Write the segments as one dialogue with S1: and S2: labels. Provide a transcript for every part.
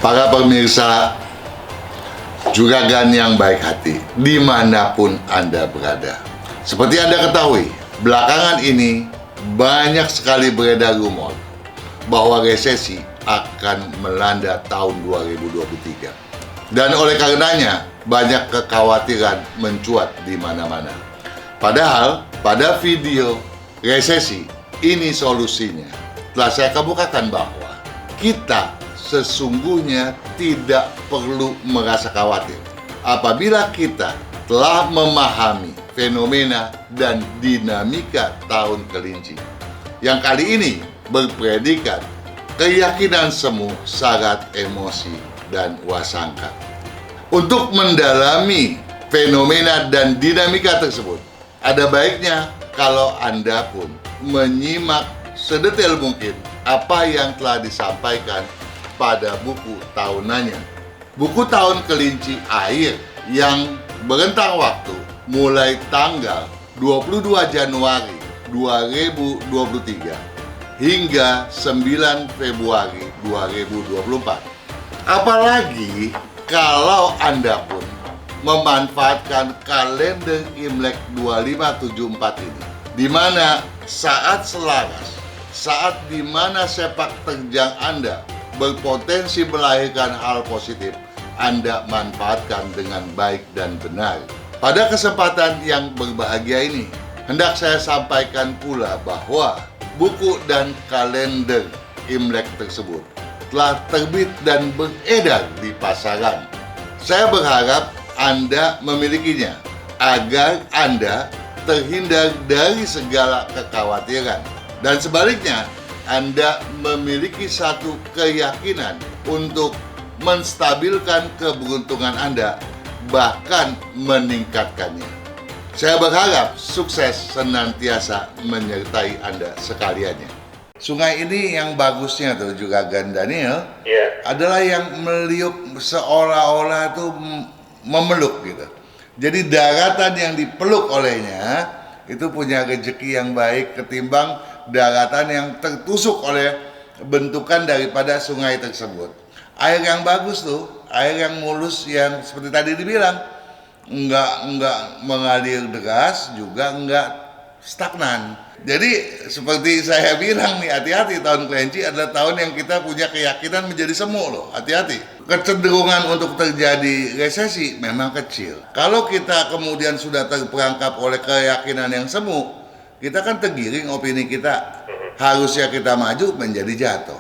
S1: Para pemirsa Juragan yang baik hati, dimanapun Anda berada. Seperti Anda ketahui, belakangan ini banyak sekali beredar rumor bahwa resesi akan melanda tahun 2023. Dan oleh karenanya, banyak kekhawatiran mencuat di mana-mana. Padahal, pada video resesi, ini solusinya. Telah saya kemukakan bahwa kita sesungguhnya tidak perlu merasa khawatir apabila kita telah memahami fenomena dan dinamika tahun kelinci yang kali ini berpredikat keyakinan semu syarat emosi dan wasangka. Untuk mendalami fenomena dan dinamika tersebut, ada baiknya kalau Anda pun menyimak sedetail mungkin apa yang telah disampaikan pada buku tahunannya. Buku tahun kelinci air yang berentang waktu mulai tanggal 22 Januari 2023 hingga 9 Februari 2024. Apalagi kalau Anda pun memanfaatkan kalender Imlek 2574 ini, di mana saat selaras, saat di mana sepak terjang Anda berpotensi melahirkan hal positif, Anda manfaatkan dengan baik dan benar. Pada kesempatan yang berbahagia ini, hendak saya sampaikan pula bahwa buku dan kalender Imlek tersebut telah terbit dan beredar di pasaran. Saya berharap Anda memilikinya agar Anda terhindar dari segala kekhawatiran. Dan sebaliknya, Anda memiliki satu keyakinan untuk menstabilkan keberuntungan Anda, bahkan meningkatkannya. Saya berharap sukses senantiasa menyertai Anda sekaliannya. Sungai ini yang bagusnya tuh Juragan Daniel, adalah yang meliuk seolah-olah tuh memeluk gitu. Jadi daratan yang dipeluk olehnya itu punya rezeki yang baik ketimbang daratan yang tertusuk oleh bentukan daripada sungai tersebut. Air yang bagus tuh, air yang mulus yang seperti tadi dibilang, enggak mengalir deras, juga enggak stagnan. Jadi seperti saya bilang nih, hati-hati, tahun kelinci adalah tahun yang kita punya keyakinan menjadi semu loh, hati-hati. Kecenderungan untuk terjadi resesi memang kecil. Kalau kita kemudian sudah terperangkap oleh keyakinan yang semu, kita kan tergiring opini kita. Harusnya kita maju menjadi jatuh.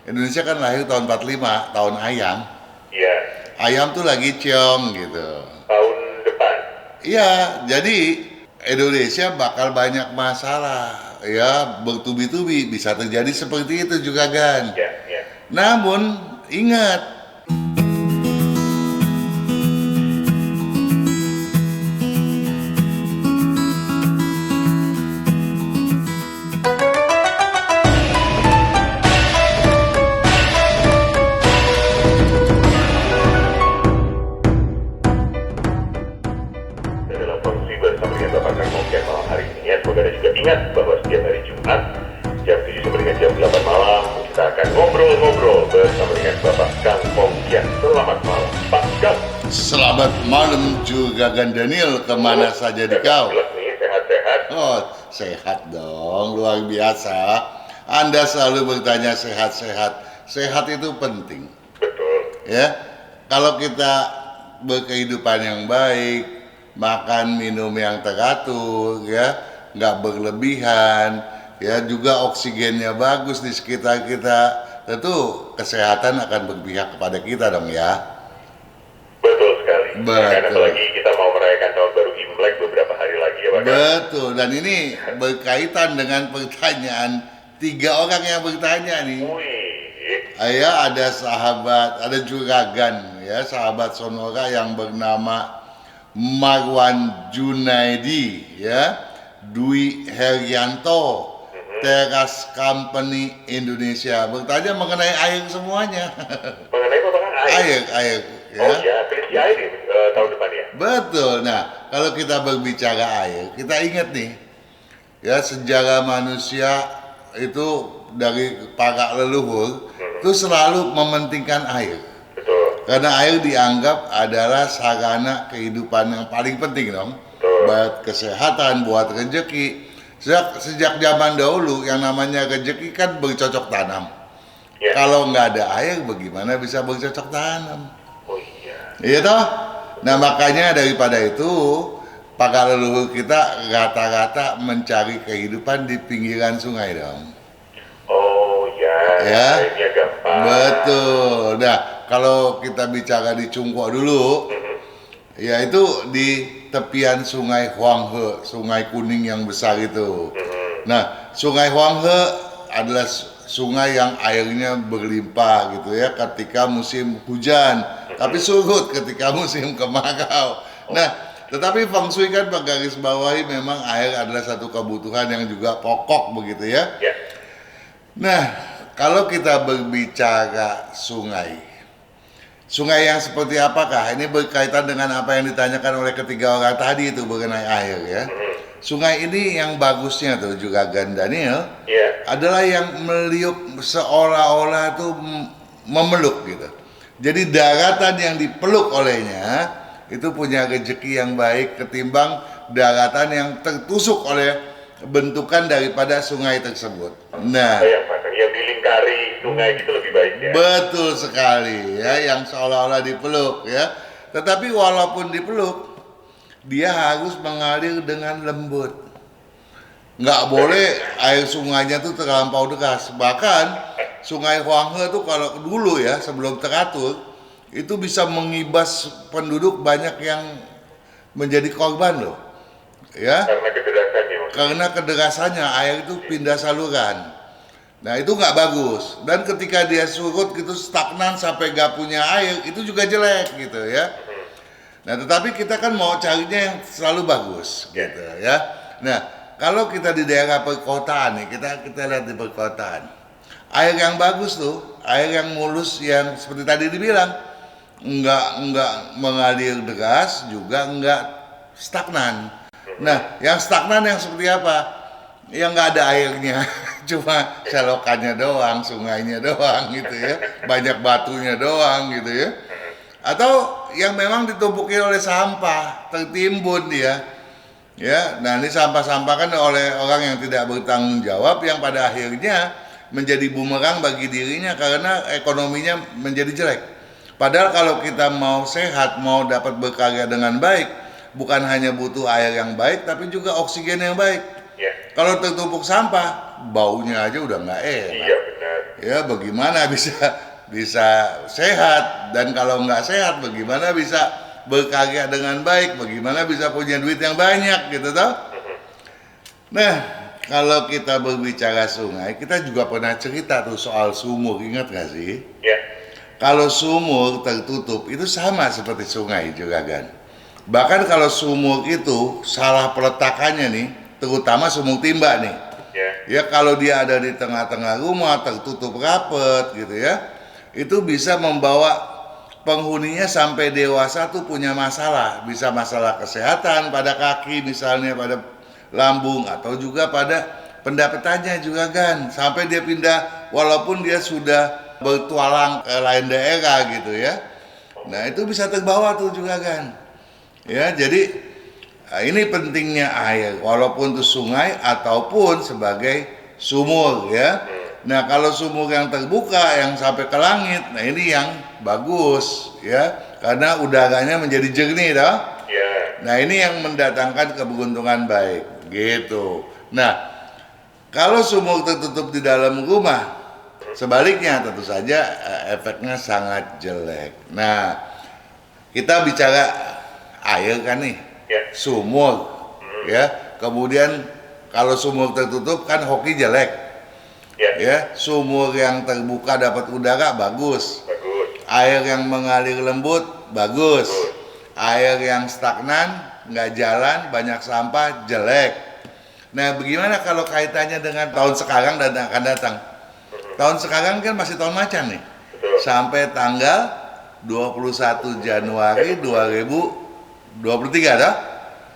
S1: Indonesia kan lahir tahun 45, tahun ayam.
S2: Iya.
S1: Ayam tuh lagi ciong gitu.
S2: Tahun depan.
S1: Iya, jadi Indonesia bakal banyak masalah. Ya, bertubi-tubi bisa terjadi seperti itu juga kan.
S2: Iya.
S1: Namun, ingat,
S2: dalam produksi bersama dengan Bapak Kang Mokian malam hari ini ya. Semoga Anda juga ingat bahwa setiap hari Jumat jam 7 sampai dengan jam 8 malam kita akan ngobrol-ngobrol bersama dengan Bapak Kang Mokian. Selamat malam Pak Kang.
S1: selamat malam Juragan Daniel, kemana saja di kau?
S2: Jelas nih, sehat-sehat.
S1: Oh, sehat dong, luar biasa. Anda selalu bertanya sehat-sehat. Sehat itu penting.
S2: Betul.
S1: Ya, kalau kita berkehidupan yang baik, makan minum yang teratur, ya, nggak berlebihan, ya, juga oksigennya bagus di sekitar kita, tentu kesehatan akan berpihak kepada kita dong ya.
S2: Betul sekali.
S1: Betul.
S2: Dan apalagi kita mau merayakan tahun baru Imlek beberapa hari lagi ya Pak Kang.
S1: Betul, dan ini berkaitan dengan pertanyaan 3 orang yang bertanya nih.
S2: Wih.
S1: Ya, ada sahabat, ada Juragan, ya, sahabat Sonora yang bernama Marwan Junaidi, ya, Dwi Herianto, Teras Company Indonesia, bertanya mengenai air semuanya.
S2: Mengenai Bapak Kang air.
S1: air, ya.
S2: Oh ya, kelinci air nih tahun depan ya.
S1: Betul. Nah, kalau kita berbicara air, kita ingat nih, ya, sejarah manusia itu dari para leluhur itu selalu mementingkan air. Karena air dianggap adalah sarana kehidupan yang paling penting dong.
S2: Betul.
S1: Buat kesehatan, buat rezeki. Sejak zaman dahulu yang namanya rezeki kan bercocok tanam.
S2: Ya.
S1: Kalau nggak ada air, bagaimana bisa bercocok tanam?
S2: Oh iya.
S1: Iya toh? Nah makanya daripada itu, para leluhur kita rata-rata mencari kehidupan di pinggiran sungai dong.
S2: Oh ya.
S1: Ya.
S2: Airnya gampang.
S1: Betul. Nah kalau kita bicara di Cungkuak dulu, ya itu di tepian sungai Huanghe, sungai kuning yang besar itu. Nah sungai Huanghe adalah sungai yang airnya berlimpah gitu ya ketika musim hujan, tapi surut ketika musim kemarau. Nah, tetapi Feng Shui kan menggaris bawahi memang air adalah satu kebutuhan yang juga pokok begitu ya.
S2: Ya.
S1: Nah, kalau kita berbicara sungai yang seperti apakah? Ini berkaitan dengan apa yang ditanyakan oleh ketiga orang tadi itu mengenai air ya. Sungai ini yang bagusnya tuh juga Daniel
S2: Ya.
S1: adalah yang meliuk seolah-olah tuh memeluk gitu. Jadi daratan yang dipeluk olehnya itu punya rezeki yang baik ketimbang daratan yang tertusuk oleh bentukan daripada sungai tersebut. Nah,
S2: Yang pasang yang dilingkari sungai itu lebih baik ya.
S1: betul sekali ya, yang seolah-olah dipeluk ya. Tetapi walaupun dipeluk, dia harus mengalir dengan lembut. Nggak boleh air sungainya tuh terlampau deras. Bahkan sungai Huanghe tuh kalau dulu ya sebelum teratur itu bisa mengibas penduduk banyak yang menjadi korban loh. Ya,
S2: Karena kederasannya.
S1: karena kederasannya air itu pindah saluran. Nah itu nggak bagus. Dan ketika dia surut gitu stagnan sampai nggak punya air itu juga jelek gitu ya. Nah tetapi kita kan mau carinya yang selalu bagus gitu ya. Nah kalau kita di daerah perkotaan nih, kita lihat di perkotaan, air yang bagus tuh, air yang mulus yang seperti tadi dibilang, nggak mengalir deras juga nggak stagnan. Nah yang stagnan yang seperti apa? Yang nggak ada airnya, cuma selokannya doang, sungainya doang gitu ya, banyak batunya doang gitu ya. Atau yang memang ditumpuki oleh sampah, tertimbun dia. Ya, nah ini sampah-sampah kan oleh orang yang tidak bertanggung jawab yang pada akhirnya menjadi bumerang bagi dirinya karena ekonominya menjadi jelek. Padahal kalau kita mau sehat, mau dapat berkarya dengan baik, bukan hanya butuh air yang baik, tapi juga oksigen yang baik.
S2: Ya.
S1: Kalau tertumpuk sampah, baunya aja udah nggak enak.
S2: Iya benar.
S1: Ya, bagaimana bisa sehat, dan kalau nggak sehat, bagaimana bisa berkarya dengan baik, bagaimana bisa punya duit yang banyak gitu toh. Nah, kalau kita berbicara sungai, kita juga pernah cerita tuh soal sumur, ingat nggak sih?
S2: Ya.
S1: Kalau sumur tertutup itu sama seperti sungai juga kan. Bahkan kalau sumur itu salah peletakannya nih, terutama sumur timba nih.
S2: Ya.
S1: Ya kalau dia ada di tengah-tengah rumah tertutup rapet gitu ya, itu bisa membawa penghuninya sampai dewasa tuh punya masalah, bisa masalah kesehatan pada kaki misalnya, pada lambung, atau juga pada pendapatannya juga kan, sampai dia pindah walaupun dia sudah bertualang ke lain daerah gitu ya. Nah itu bisa terbawa tuh juga kan ya. Jadi ini pentingnya air walaupun itu sungai ataupun sebagai sumur ya. Nah kalau sumur yang terbuka yang sampai ke langit, nah ini yang bagus ya, karena udaranya menjadi jernih toh.
S2: Ya.
S1: Nah ini yang mendatangkan keberuntungan baik gitu. Nah kalau sumur tertutup di dalam rumah, sebaliknya tentu saja efeknya sangat jelek. Nah kita bicara air kan nih,
S2: Ya.
S1: sumur ya, kemudian kalau sumur tertutup kan hoki jelek.
S2: Ya.
S1: Ya, sumur yang terbuka dapat udara bagus.
S2: Bagus.
S1: Air yang mengalir lembut bagus. Air yang stagnan, nggak jalan, banyak sampah, jelek. Nah, bagaimana kalau kaitannya dengan tahun sekarang dan akan datang? Tahun sekarang kan masih tahun macan nih.
S2: Betul.
S1: Sampai tanggal 21 Januari 2023 dah.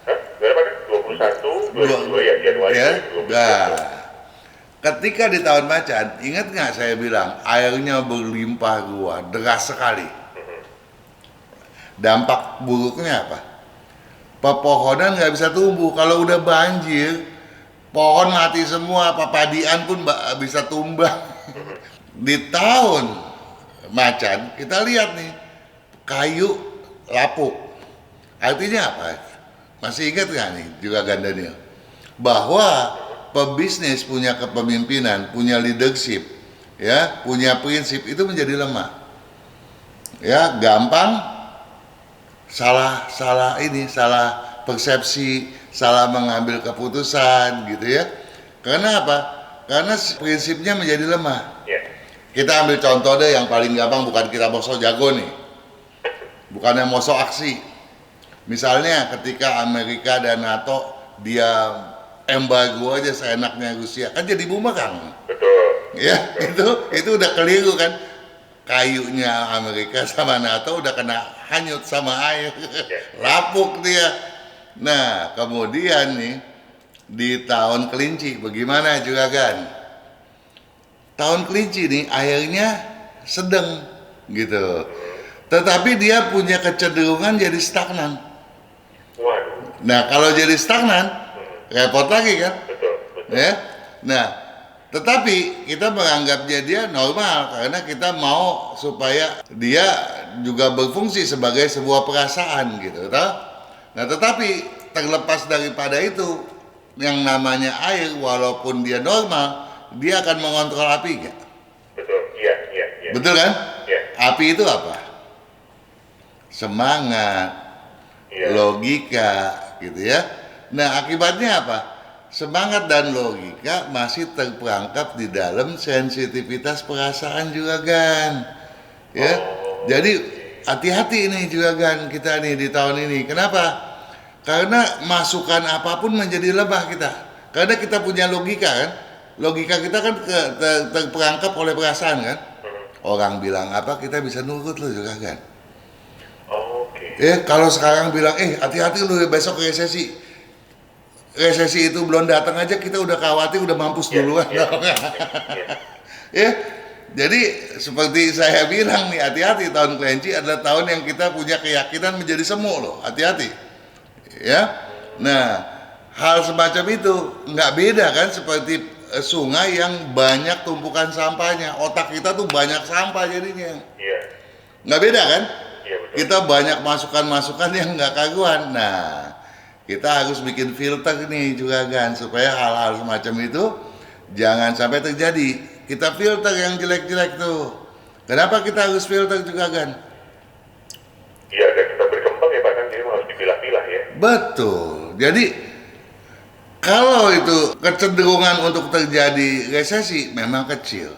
S2: Hah? Berapa? 21, 22 ya Januari
S1: Ya,
S2: 2022.
S1: nah, ketika di tahun macan, ingat nggak saya bilang airnya berlimpah ruah, deras sekali. Dampak buruknya apa? Pepohonan nggak bisa tumbuh. Kalau udah banjir, pohon mati semua, papadian pun bisa tumbang. Di tahun macan, kita lihat nih, kayu lapuk. Artinya apa? Masih ingat nggak nih juga Daniel? Bahwa pebisnis punya kepemimpinan, punya leadership, ya, punya prinsip itu menjadi lemah. Ya, gampang salah persepsi, salah mengambil keputusan gitu ya. Karena apa? Karena prinsipnya menjadi lemah. Kita ambil contoh deh yang paling gampang, bukan kita mosok jago nih. Bukan yang mosok aksi. Misalnya ketika Amerika dan NATO dia embargo aja seenaknya Rusia, kan jadi bumerang.
S2: Betul.
S1: Ya, itu udah keliru kan. Kayunya Amerika sama NATO udah kena hanyut sama air, lapuk dia. Nah, kemudian nih di tahun kelinci bagaimana juga kan? Tahun kelinci nih airnya sedang gitu, tetapi dia punya kecenderungan jadi stagnan.
S2: Waduh.
S1: Nah, kalau jadi stagnan repot lagi kan?
S2: Betul.
S1: Ya. Nah, tetapi kita menganggapnya dia normal karena kita mau supaya dia juga berfungsi sebagai sebuah perasaan gitu, toh? Nah, tetapi terlepas daripada itu, yang namanya air walaupun dia normal, dia akan mengontrol api nggak?
S2: Betul. Iya.
S1: Betul kan?
S2: Iya.
S1: Api itu apa? Semangat, logika, gitu ya. Nah, akibatnya apa? Semangat dan logika masih terperangkap di dalam sensitivitas perasaan juga kan, ya. Jadi hati-hati ini juga kan kita nih di tahun ini. Kenapa? Karena masukan apapun menjadi lemah kita. Karena kita punya logika kan. Logika kita kan terperangkap oleh perasaan kan. Orang bilang apa kita bisa nurut loh juga kan. Kalau sekarang bilang hati-hati lu besok resesi. Resesi itu belum datang aja kita udah khawatir, udah mampus duluan. Ya, jadi seperti saya bilang nih, hati-hati, tahun kelinci adalah tahun yang kita punya keyakinan menjadi semu loh, hati-hati. Ya, nah hal semacam itu nggak beda kan seperti sungai yang banyak tumpukan sampahnya. Otak kita tuh banyak sampah jadinya. Nggak beda kan? Kita banyak masukan-masukan yang nggak karuan. Nah, kita harus bikin filter nih juga kan supaya hal-hal semacam itu jangan sampai terjadi. Kita filter yang jelek-jelek tuh. Kenapa kita harus filter juga kan?
S2: Iya, dan kita berkembang ya Pak kan, jadi harus dipilah-pilah ya.
S1: Betul. Jadi kalau itu kecenderungan untuk terjadi resesi memang kecil.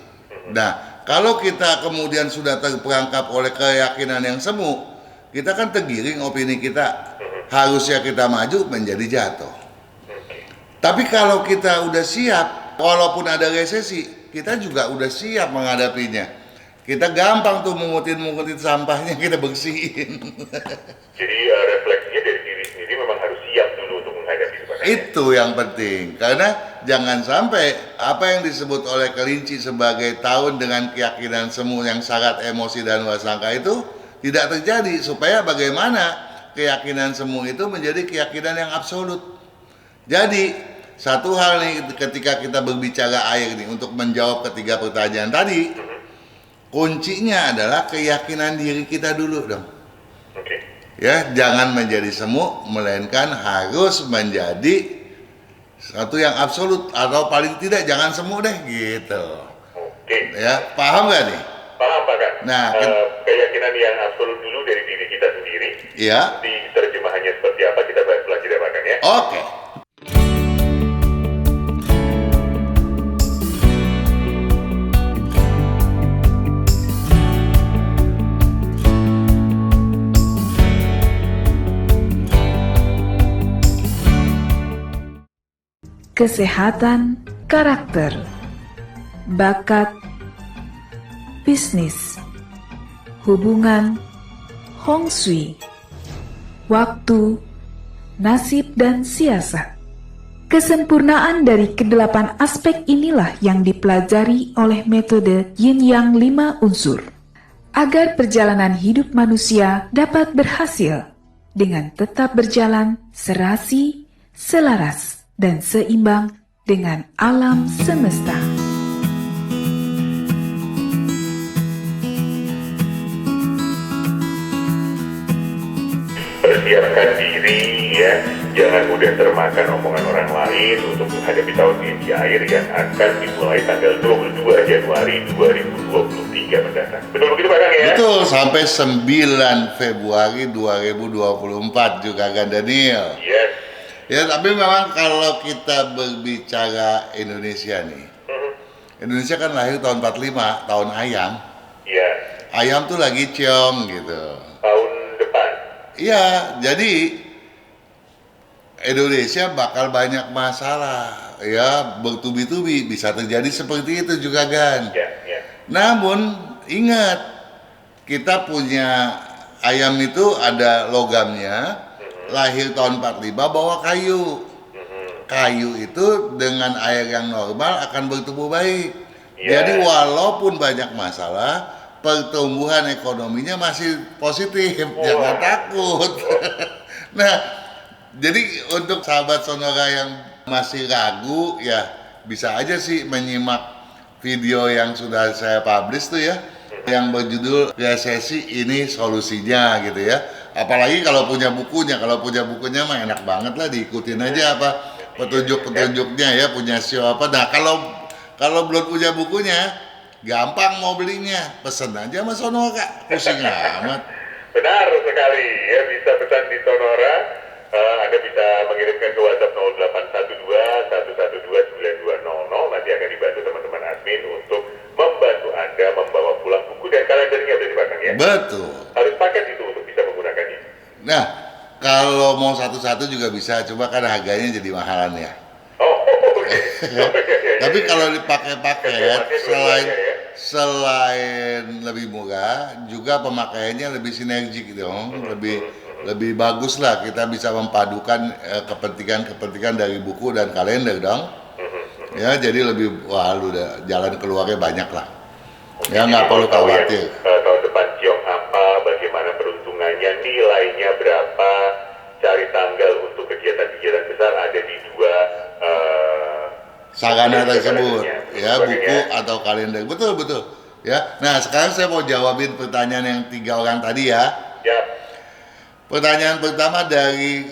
S1: Nah, kalau kita kemudian sudah terperangkap oleh keyakinan yang semu, kita kan tergiring opini kita. Harusnya kita maju menjadi jatuh. Tapi kalau kita udah siap, walaupun ada resesi, kita juga udah siap menghadapinya. Kita gampang tuh mengutin sampahnya, kita bersihin.
S2: Jadi refleksinya dari diri sendiri memang harus siap dulu untuk menghadapi itu.
S1: Itu yang penting, karena jangan sampai apa yang disebut oleh kelinci sebagai tahun dengan keyakinan semu yang syarat emosi dan wasangka itu tidak terjadi. Supaya bagaimana keyakinan semu itu menjadi keyakinan yang absolut. Jadi satu hal nih ketika kita berbicara air nih untuk menjawab ketiga pertanyaan tadi, kuncinya adalah keyakinan diri kita dulu dong. Ya, jangan menjadi semu, melainkan harus menjadi satu yang absolut atau paling tidak jangan semu deh gitu. Ya, paham gak nih?
S2: Paham Pak kan?
S1: Nah,
S2: keyakinan yang absolut dulu dari diri kita sendiri.
S1: Iya.
S2: Di terjemahannya seperti apa kita bahas selanjutnya Pak kan ya?
S1: Oke.
S3: Kesehatan karakter, bakat, bisnis, hubungan, Hong Shui, waktu, nasib, dan siasat. Kesempurnaan dari kedelapan aspek inilah yang dipelajari oleh metode Yin Yang 5 unsur. agar perjalanan hidup manusia dapat berhasil dengan tetap berjalan serasi, selaras, dan seimbang dengan alam semesta.
S2: Persiapkan diri ya, jangan mudah termakan omongan orang lain untuk menghadapi tahun kelinci air yang akan dimulai tanggal 22 Januari 2023 mendatang. Betul begitu Pak Kang ya?
S1: Betul, sampai 9 Februari 2024 juga kan Daniel.
S2: Yes.
S1: Ya, tapi memang kalau kita berbicara Indonesia nih, Indonesia kan lahir tahun 45, tahun ayam.
S2: Iya.
S1: Ayam tuh lagi ciong gitu.
S2: Tahun depan.
S1: Iya, jadi Indonesia bakal banyak masalah, ya bertubi-tubi bisa terjadi seperti itu juga kan.
S2: Ya, ya.
S1: Namun ingat, kita punya ayam itu ada logamnya, lahir tahun 45 bawa kayu. Kayu itu dengan air yang normal akan bertumbuh baik.
S2: Ya.
S1: Jadi walaupun banyak masalah, pertumbuhan ekonominya masih positif, jangan takut. Nah, jadi untuk sahabat Sonora yang masih ragu, ya bisa aja sih menyimak video yang sudah saya publish tuh ya, yang berjudul Resesi Ini Solusinya gitu ya. Apalagi kalau punya bukunya mah enak banget lah, diikutin aja apa petunjuk-petunjuknya ya, punya siapa. Nah kalau belum punya bukunya, gampang mau belinya, pesen aja sama Sonora, pusing amat.
S2: Benar sekali ya, bisa pesan di Sonora. Anda bisa mengirimkan ke WhatsApp 0812-112-9200. Nanti akan dibantu teman-teman admin untuk membantu Anda membawa pulang buku dan kalendernya dari Pak Kang ya.
S1: Betul.
S2: Harus paket itu untuk bisa menggunakannya.
S1: Nah, kalau mau satu-satu juga bisa, coba kan harganya jadi mahalan ya.
S2: Oh, oke.
S1: Tapi kalau dipakai paket,
S2: Keduanya
S1: selain lebih murah, juga pemakaiannya lebih sinergik dong, lebih bagus lah, kita bisa memadukan kepentingan dari buku dan kalender dong. Ya, jadi lebih jalan keluarnya banyak lah. Ya, nggak perlu khawatir.
S2: Tahun depan ciong apa, bagaimana peruntungannya, nilainya berapa, cari tanggal untuk kegiatan-kegiatan besar ada di dua
S1: sarana tersebut, ya, buku
S2: sebagainya.
S1: atau kalender, betul. Ya, nah sekarang saya mau jawabin pertanyaan yang 3 orang tadi ya.
S2: Ya,
S1: Pertanyaan pertama dari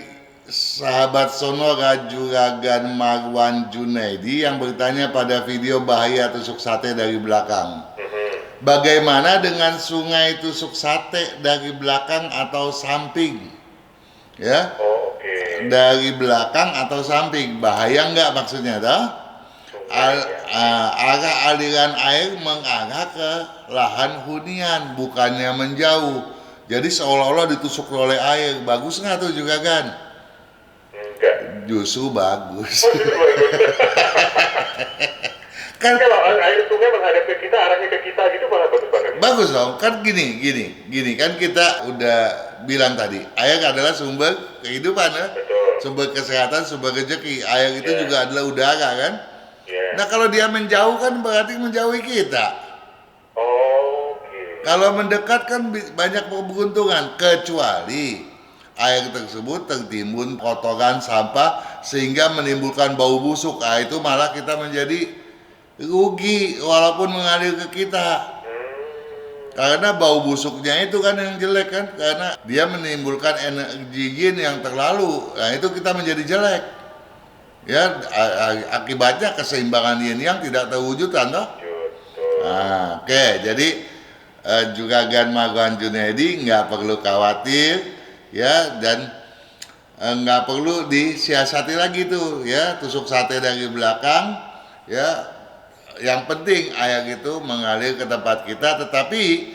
S1: sahabat Sonora Juragan Marwan Junaidi yang bertanya pada video bahaya tusuk sate dari belakang. Bagaimana dengan sungai tusuk sate dari belakang atau samping? Ya,
S2: oh, oke.
S1: dari belakang atau samping, bahaya nggak maksudnya toh? Arah aliran air mengarah ke lahan hunian, bukannya menjauh. Jadi seolah-olah ditusuk oleh air. Bagus nggak tuh juga kan?
S2: Enggak.
S1: Justru bagus.
S2: Oh, itu bagus.
S1: Kan
S2: Kalau air sungai menghadap ke kita, arahnya ke kita gitu malah bagus banget.
S1: bagus dong. Kan gini kan kita udah bilang tadi, air adalah sumber kehidupan ya.
S2: Betul.
S1: Sumber kesehatan, sumber rezeki. Air itu
S2: Ya.
S1: juga adalah udara kan?
S2: Ya.
S1: Nah kalau dia menjauh kan berarti menjauhi kita.
S2: Oke.
S1: Kalau mendekat kan banyak keberuntungan, kecuali air tersebut tertimbun kotoran sampah sehingga menimbulkan bau busuk. Nah, itu malah kita menjadi rugi walaupun mengalir ke kita. Karena bau busuknya itu kan yang jelek kan, karena dia menimbulkan energi yin yang terlalu. Nah, itu kita menjadi jelek. Ya, akibatnya keseimbangan yin yang tidak terwujud kan toh? Nah, oke, jadi Juragan Marwan Junaidi nggak perlu khawatir ya, dan nggak perlu disiasati lagi tuh ya, tusuk sate dari belakang ya. Yang penting air itu mengalir ke tempat kita, tetapi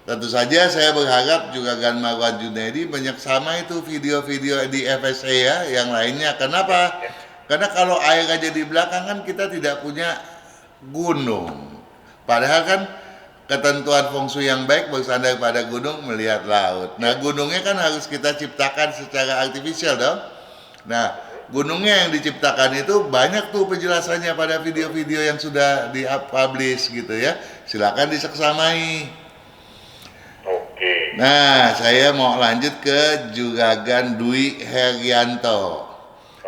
S1: tentu saja saya berharap Juragan Marwan Junaidi menyeksama itu video-video di FSA ya, yang lainnya. Kenapa? Karena kalau air aja di belakang kan kita tidak punya gunung. Padahal kan ketentuan feng shui yang baik bersandar pada gunung melihat laut. Nah, gunungnya kan harus kita ciptakan secara artifisial dong. Nah, gunungnya yang diciptakan itu banyak tuh penjelasannya pada video-video yang sudah di-publish gitu ya. Silakan diseksamai. Nah, saya mau lanjut ke Juragan Dwi Herianto.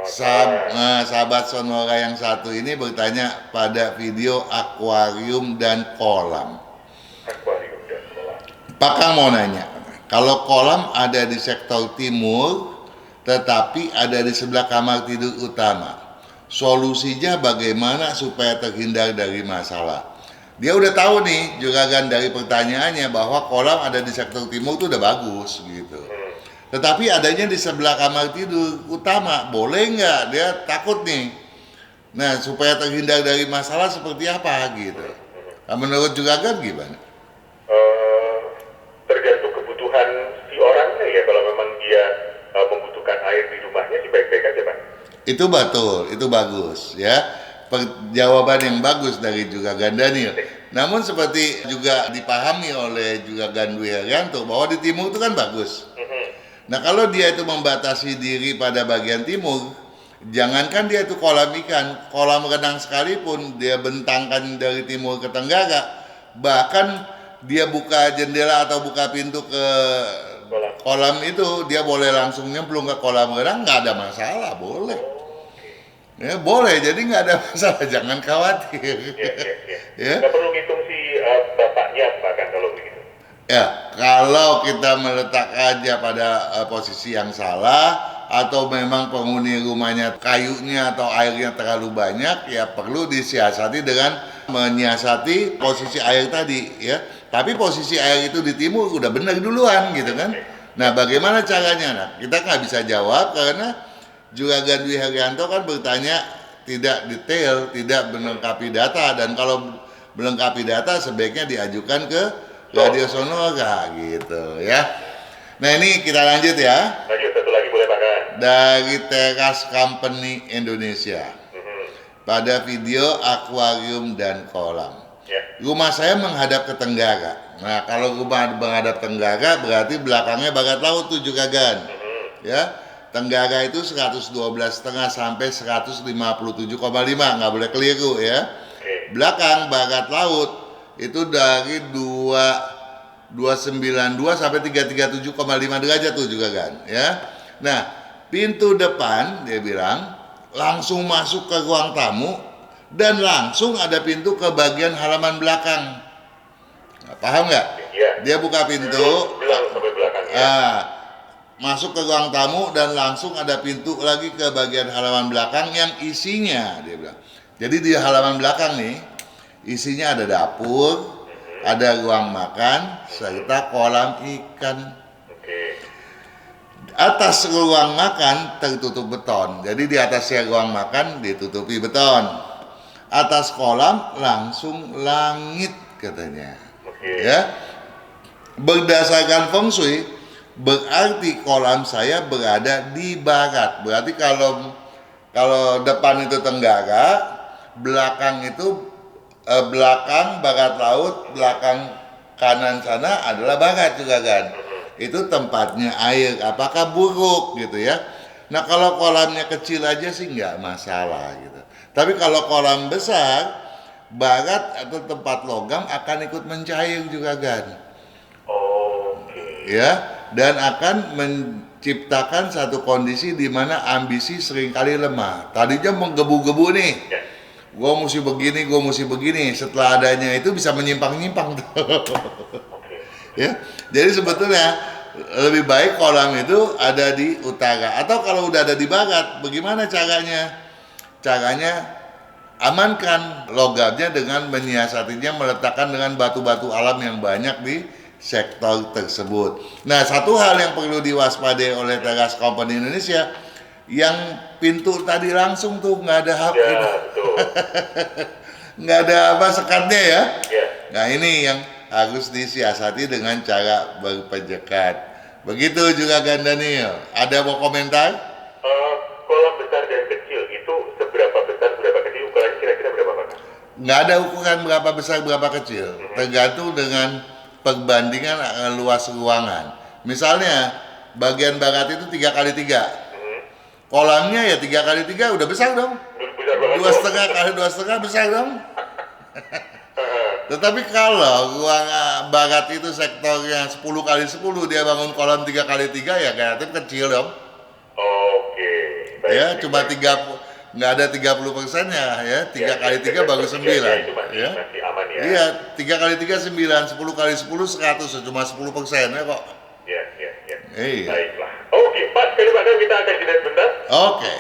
S1: Sahabat Sonora yang satu ini bertanya pada video akuarium dan kolam.
S2: Akuarium dan kolam.
S1: Pak Kang mau nanya, kalau kolam ada di sektor timur, tetapi ada di sebelah kamar tidur utama, solusinya bagaimana supaya terhindar dari masalah? Dia udah tahu nih, Juragan, dari pertanyaannya bahwa kolam ada di sektor timur itu udah bagus gitu. Tetapi adanya di sebelah kamar tidur utama, boleh nggak? Dia takut nih. Nah, supaya terhindar dari masalah seperti apa gitu. Nah, menurut Juragan gimana?
S2: Tergantung kebutuhan si orangnya ya. Kalau memang dia membutuhkan air di rumahnya sih baik-baik aja, Pak.
S1: Itu betul, itu bagus ya. Jawaban yang bagus dari Juragan Daniel. Namun seperti juga dipahami oleh Juragan Dwi Herianto bahwa di timur itu kan bagus. Nah, kalau dia itu membatasi diri pada bagian timur, jangankan dia itu kolam ikan, kolam renang sekalipun dia bentangkan dari timur ke tenggara, bahkan dia buka jendela atau buka pintu ke kolam itu, dia boleh langsung nyemplung ke kolam renang, nggak ada masalah, boleh. Ya, boleh, jadi nggak ada masalah, jangan khawatir. Ya.
S2: Nggak perlu ngitung si bapaknya, bahkan kalau begitu.
S1: Ya, kalau kita meletak aja pada posisi yang salah, atau memang penghuni rumahnya kayunya atau airnya terlalu banyak, ya perlu disiasati dengan menyiasati posisi air tadi ya. Tapi posisi air itu di timur udah benar duluan gitu kan. Nah, bagaimana caranya? Nah, kita nggak bisa jawab karena Juragan Dwi Herianto kan bertanya tidak detail, tidak melengkapi data, dan kalau melengkapi data sebaiknya diajukan ke Radio Sonora gitu ya. Nah, ini kita lanjut ya.
S2: Lanjut, satu lagi boleh, Pak Kan?
S1: Dari Teras Company Indonesia. Pada video akuarium dan kolam.
S2: Ya.
S1: Rumah saya menghadap ke tenggara. Nah, kalau rumah menghadap tenggara berarti belakangnya barat laut tuh Juragan. Ya. Tenggara itu 112,5 sampai 157,5, nggak boleh keliru ya. Belakang barat laut itu dari 292 sampai 337,5 derajat tuh juga kan ya. Nah, pintu depan dia bilang langsung masuk ke ruang tamu dan langsung ada pintu ke bagian halaman belakang. Nah, paham nggak?
S2: Iya.
S1: Dia buka pintu,
S2: Bilang sampai belakangnya.
S1: masuk ke ruang tamu dan langsung ada pintu lagi ke bagian halaman belakang yang isinya dia bilang. Jadi di halaman belakang nih isinya ada dapur, ada ruang makan, serta kolam ikan. Atas ruang makan tertutup beton. Jadi di atasnya ruang makan ditutupi beton. Atas kolam langsung langit katanya. Ya. Berdasarkan feng shui berarti kolam saya berada di barat. Berarti kalau depan itu tenggara, belakang itu belakang barat laut, belakang kanan sana adalah barat juga kan. Itu tempatnya air. Apakah buruk gitu ya? Nah, kalau kolamnya kecil aja sih nggak masalah gitu. Tapi kalau kolam besar, barat atau tempat logam akan ikut mencair juga kan. Ya. Dan akan menciptakan satu kondisi di mana ambisi seringkali lemah. Tadinya menggebu-gebu nih, gue mesti begini. Setelah adanya itu bisa menyimpang-nyimpang tuh. Ya, jadi sebetulnya lebih baik kolam itu ada di utara. Atau kalau udah ada di barat, bagaimana caranya? Caranya amankan logamnya dengan menyiasatinya, meletakkan dengan batu-batu alam yang banyak di sektor tersebut. Nah, satu hal yang perlu diwaspadai oleh Teras Company Indonesia, yang pintu tadi langsung tuh nggak ada HP, nggak ada sekatnya ya. Nah, ini yang harus disiasati dengan cara berpenjekat. Begitu juga Gan Daniel. Ada mau komentar?
S2: Kolam besar dan kecil itu seberapa besar, seberapa kecil, ukurannya kira-kira berapa, Pak?
S1: Nggak ada ukuran berapa besar, berapa kecil. Tergantung dengan perbandingan luas ruangan. Misalnya bagian barat itu 3x3. Kolamnya ya 3x3 udah besar dong. 2,5 kali 2,5 besar dong. Tetapi kalau ruang barat itu sektornya 10 kali 10, dia bangun kolam 3 kali 3 ya kreatif kecil dong.
S2: Oke. Baik,
S1: Ya,
S2: baik,
S1: cuma
S2: baik.
S1: 30, nggak ada 30%-nya ya. 3 kali 3 baru 9.
S2: Itu
S1: Ya.
S2: masih aman ya.
S1: Iya, 3 kali 3 9, 10 kali 10 100, cuma 10% ya kok.
S2: Ya, ya, ya.
S1: Iya.
S2: Baiklah. Oke, Pak, sekali Pak, kita akan jeda sebentar.
S1: Oke.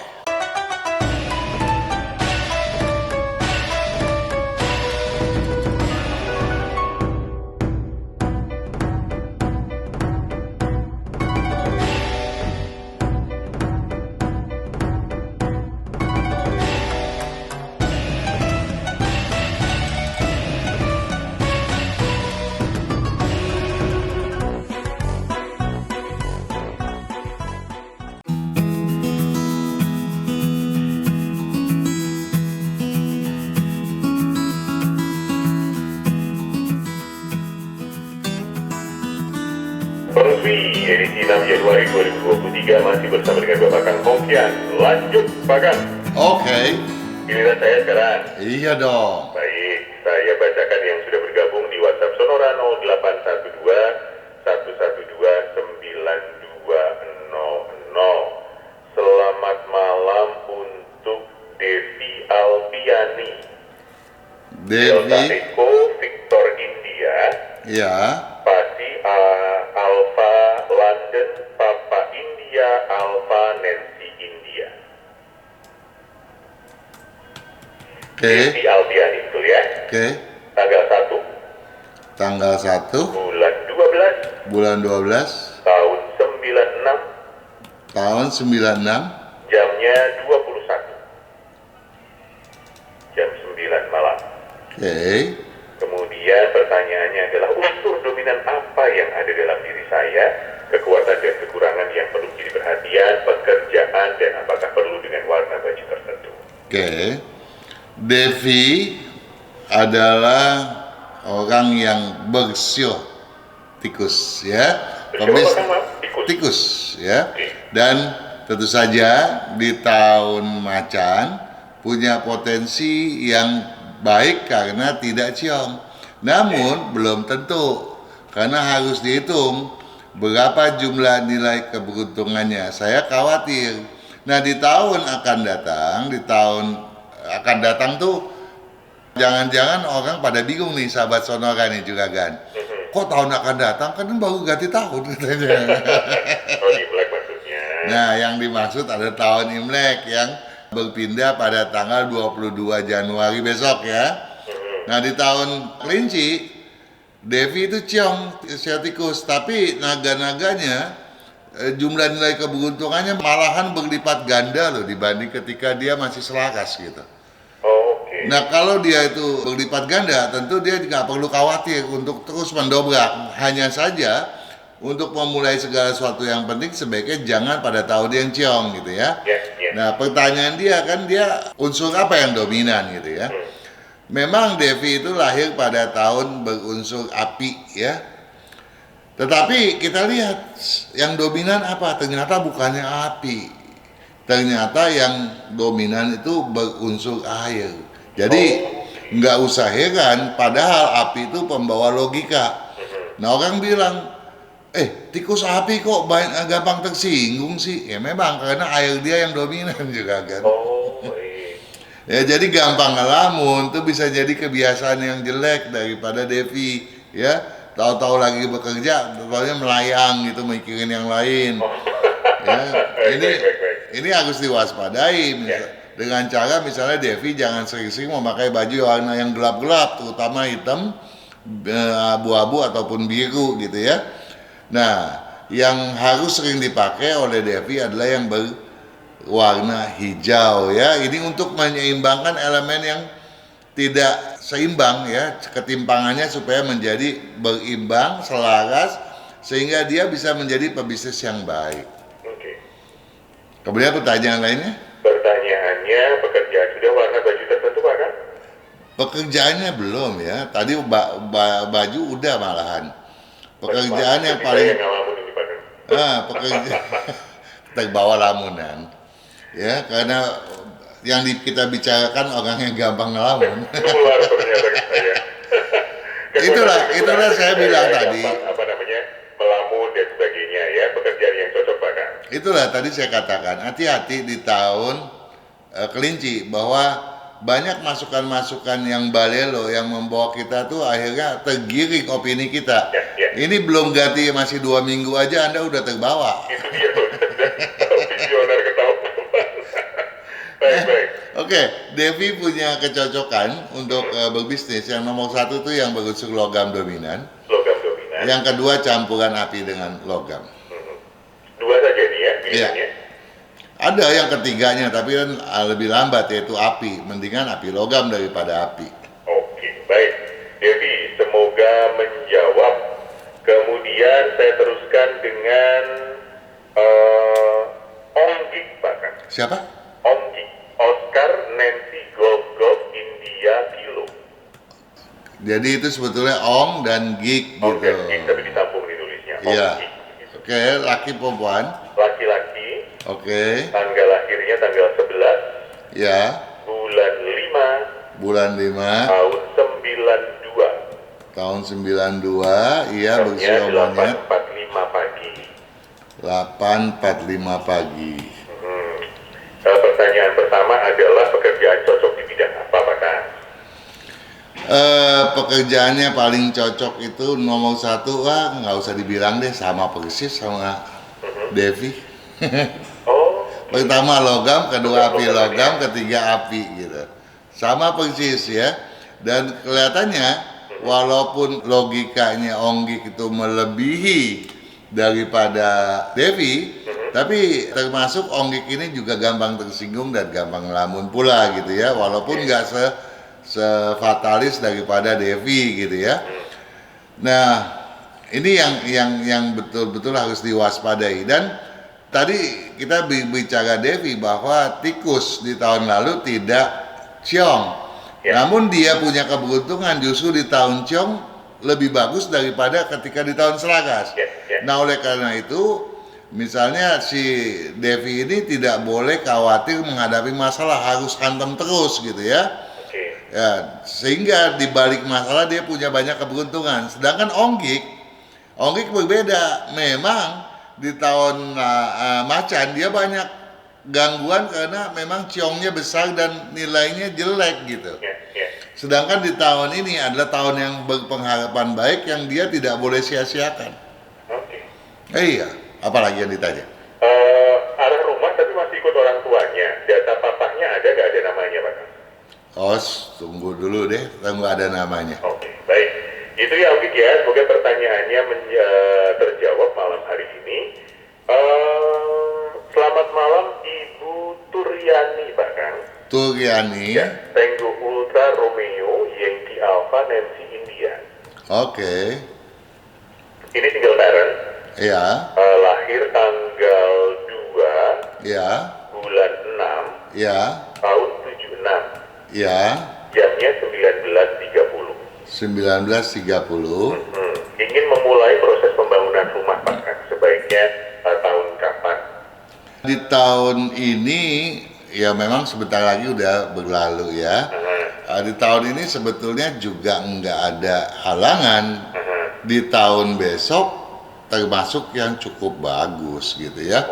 S2: Persui edisi 6 Januari 2023 masih bersama dengan Bapak Kang Hongkian. Lanjut, Pak Kang.
S1: Oke.
S2: Giliran saya sekarang.
S1: Iya dong.
S2: Baik, saya bacakan yang sudah bergabung di WhatsApp Sonora 0812 112 9200. Selamat malam untuk Devi Alfiani. Delta
S1: Devi.
S2: Eko Victor India.
S1: Ya.
S2: Pasti Alpha London Papa India Alpha Nancy India.
S1: Oke.
S2: Devi Alfiani, betul ya?
S1: Oke.
S2: Tanggal 1
S1: Tanggal 1
S2: bulan 12
S1: bulan 12
S2: tahun 96,
S1: tahun 96.
S2: jamnya 21, jam 9 malam.
S1: Oke.
S2: Kemudian pertanyaannya adalah unsur dominan apa yang ada dalam diri saya, kekuatan dan kekurangan yang perlu jadi perhatian, pekerjaan, dan apakah perlu dengan warna baju tertentu.
S1: Oke. Devi adalah orang yang bersio tikus ya. Pemis tikus ya. Dan tentu saja di tahun macan punya potensi yang baik karena tidak ciong. Namun belum tentu karena harus dihitung berapa jumlah nilai keberuntungannya. Saya khawatir. Nah, di tahun akan datang tuh jangan-jangan orang pada bingung nih sahabat Sonora nih juga kan. Kok tahun akan datang kan baru ganti tahun katanya.
S2: Oh, di Imlek maksudnya.
S1: Nah, yang dimaksud ada tahun Imlek yang berpindah pada tanggal 22 Januari besok ya. Nah, di tahun kelinci Devi itu ciong tikus, tapi naga-naganya jumlah nilai keberuntungannya malahan berlipat ganda loh dibanding ketika dia masih selaras gitu.
S2: Oh, oke.
S1: Nah, kalau dia itu berlipat ganda, tentu dia nggak perlu khawatir untuk terus mendobrak. Hanya saja untuk memulai segala sesuatu yang penting sebaiknya jangan pada tahun yang ciong gitu ya.
S2: Ya, ya.
S1: Nah, pertanyaan dia kan dia unsur apa yang dominan gitu ya. Memang Devi itu lahir pada tahun berunsur api ya. Tetapi kita lihat yang dominan apa? Ternyata bukannya api. Ternyata yang dominan itu berunsur air. Jadi nggak usah heran, padahal api itu pembawa logika. Nah, orang bilang, tikus api kok gampang tersinggung sih? Ya memang karena air dia yang dominan juga kan.
S2: Oh, iya.
S1: Ya jadi gampang ngelamun tuh bisa jadi kebiasaan yang jelek daripada Devi ya. Tahu-tahu lagi bekerja, pokoknya melayang gitu mikirin yang lain. Ya, ini harus diwaspadai dengan cara misalnya Devi jangan sering-sering memakai baju warna yang gelap-gelap, terutama hitam, abu-abu ataupun biru gitu ya. Nah, yang harus sering dipakai oleh Devi adalah yang berwarna hijau ya. Ini untuk menyeimbangkan elemen yang tidak seimbang ya, ketimpangannya supaya menjadi berimbang, selaras sehingga dia bisa menjadi pebisnis yang baik.
S2: Oke.
S1: Kemudian pertanyaan lainnya?
S2: Pertanyaannya, pekerjaan sudah warna baju tertentu Pak kan?
S1: Pekerjaannya belum ya. Tadi baju udah malahan. Pekerjaan yang paling pekerja terbawa lamunan. Ya, karena yang kita bicarakan orang yang gampang ngelamun.
S2: Keluar ternyata saya.
S1: Itulah saya bilang tadi.
S2: Apa namanya, melamun dan sebagainya ya, pekerjaan yang cocok Pak Kang.
S1: Itulah tadi saya katakan, hati-hati di tahun kelinci bahwa banyak masukan-masukan yang balelo yang membawa kita tuh akhirnya tergiring opini kita.
S2: Ya.
S1: Ini belum ganti masih 2 minggu aja Anda udah terbawa.
S2: Itu dia, visioner ketahuan. Baik.
S1: Oke, Devi punya kecocokan untuk berbisnis. Yang nomor 1 tuh yang berunsur logam dominan.
S2: Logam dominan.
S1: Yang kedua campuran api dengan logam.
S2: 2 saja nih ya pilihannya.
S1: Iya. Ada yang ketiganya tapi kan lebih lambat yaitu api. Mendingan api logam daripada api.
S2: Oke, baik. Devi, semoga menjawab. Kemudian saya teruskan dengan Onggik Pak Kang.
S1: Siapa?
S2: Onggik. Oscar Nancy Golf India Kilo.
S1: Jadi itu sebetulnya Ong dan Gik gitu.
S2: Oke, tapi disambung ditulisnya.
S1: Iya.
S2: Onggik.
S1: Oke, laki perempuan.
S2: Laki-laki.
S1: Oke.
S2: Tanggal lahirnya tanggal 11
S1: Ya.
S2: bulan 5
S1: Bulan 5
S2: tahun 92.
S1: tahun 92. Iya,
S2: Jamnya
S1: berusia monyet
S2: 8.45 pagi.
S1: 8.45 pagi.
S2: Pertanyaan pertama adalah pekerjaan cocok di bidang apa Pak Kang?
S1: Pekerjaannya paling cocok itu nomor 1 nggak usah dibilang deh, sama persis sama Devi.
S2: Oh,
S1: Pertama logam, kedua api logam, ketiga api gitu. Sama persis ya. Dan kelihatannya walaupun logikanya Onggik itu melebihi daripada Devi, tapi termasuk Onggik ini juga gampang tersinggung dan gampang ngelamun pula gitu ya. Walaupun nggak sefatalis daripada Devi gitu ya. Nah, ini yang betul-betul harus diwaspadai. Dan tadi kita bicara Devi bahwa tikus di tahun lalu tidak ciong. Namun dia punya keberuntungan justru di tahun ciong lebih bagus daripada ketika di tahun selagas. Nah, oleh karena itu misalnya si Devi ini tidak boleh khawatir menghadapi masalah, harus hantem terus gitu ya. Ya, sehingga di balik masalah dia punya banyak keberuntungan. Sedangkan Onggik berbeda. Memang di tahun macan dia banyak gangguan karena memang ciongnya besar dan nilainya jelek gitu. Sedangkan di tahun ini adalah tahun yang berpengharapan baik yang dia tidak boleh sia-siakan. Iya, apalagi yang ditanya?
S2: Arah rumah tapi masih ikut orang tuanya. Data papahnya ada nggak ada namanya Pak?
S1: Tunggu dulu deh, tunggu ada namanya.
S2: Oke, baik. Itu ya Onggik ya, semoga pertanyaannya terjawab malam hari ini. Selamat malam Ibu Turyani Pak Kang.
S1: Turyani.
S2: Ya, Tango Ultra Romeo Yankee Alpha Nancy India.
S1: Oke.
S2: Ini single parent.
S1: Ya.
S2: Lahir tanggal 2
S1: Ya.
S2: bulan 6
S1: Ya.
S2: tahun 76.
S1: Ya.
S2: Jamnya 19.30.
S1: 19.30.
S2: Ingin memulai proses pembangunan rumah Pak Kang. Sebaiknya tahun kapan?
S1: Di tahun ini ya memang sebentar lagi udah berlalu ya. Di tahun ini sebetulnya juga nggak ada halangan. Di tahun besok termasuk yang cukup bagus gitu ya.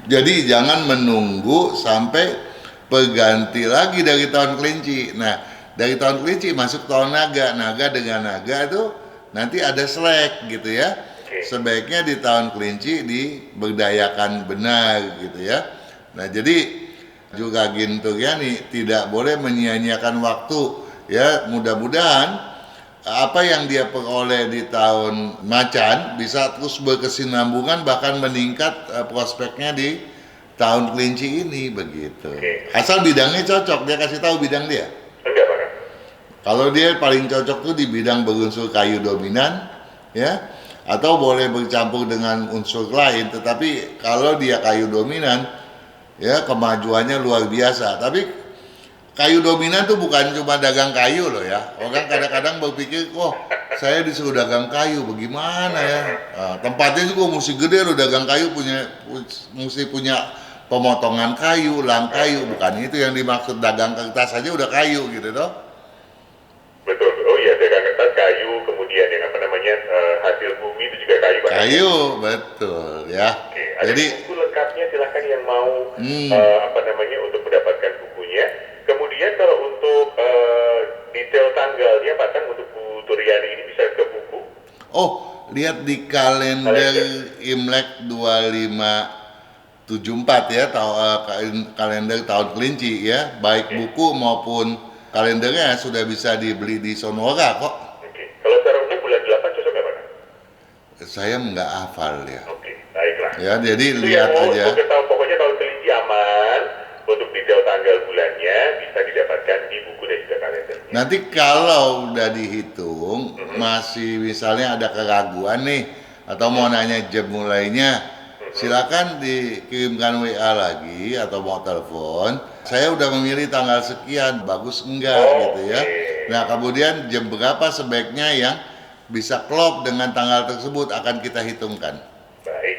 S1: Jadi jangan menunggu sampai berganti lagi dari tahun kelinci. Nah, dari tahun kelinci masuk tahun naga. Naga dengan naga itu nanti ada selek gitu ya. Sebaiknya di tahun kelinci diberdayakan benar gitu ya. Nah, jadi juga Turyani tidak boleh menyia-nyiakan waktu ya. Mudah-mudahan apa yang dia peroleh di tahun macan bisa terus berkesinambungan bahkan meningkat prospeknya di tahun kelinci ini begitu. Asal bidangnya cocok, dia kasih tahu bidang dia.
S2: Enggak Pak Kang.
S1: Kalau dia paling cocok tuh di bidang berunsur kayu dominan ya, atau boleh bercampur dengan unsur lain, tetapi kalau dia kayu dominan ya kemajuannya luar biasa. Tapi kayu dominan tuh bukan cuma dagang kayu loh ya. Orang kadang-kadang berpikir, saya disuruh dagang kayu, bagaimana ya? Nah, tempatnya juga mesti gede loh, dagang kayu mesti punya pemotongan kayu, lang kayu. Bukan itu yang dimaksud, dagang kertas aja udah kayu gitu toh.
S2: Betul. Oh iya, dagang kertas kayu.
S1: Ayo, betul ya.
S2: Oke, ada
S1: Jadi
S2: buku lengkapnya, silahkan yang mau untuk mendapatkan bukunya. Kemudian kalau untuk detail tanggalnya, Pak Kang, untuk Bu Turyani ini bisa ke buku.
S1: lihat di kalender Imlek 2574 ya, kalender tahun kelinci ya, baik buku maupun kalendernya sudah bisa dibeli di Sonora kok.
S2: Oke, kalau secara umum bulan 8 cocok nggak, Pak Kang?
S1: Saya nggak hafal ya.
S2: Oke, baiklah.
S1: Ya, jadi
S2: Itu
S1: lihat
S2: yang
S1: aja.
S2: untuk tahu, pokoknya tahun kelinci aman. Untuk detail tanggal bulannya bisa didapatkan di buku dan juga kalendernya.
S1: Nanti kalau udah dihitung, masih misalnya ada keraguan nih, atau mau nanya jam mulainya, silakan dikirimkan WA lagi atau mau telepon. Saya udah memilih tanggal sekian, bagus enggak gitu ya. Nah, kemudian jam berapa sebaiknya yang bisa klop dengan tanggal tersebut akan kita hitungkan.
S2: Baik.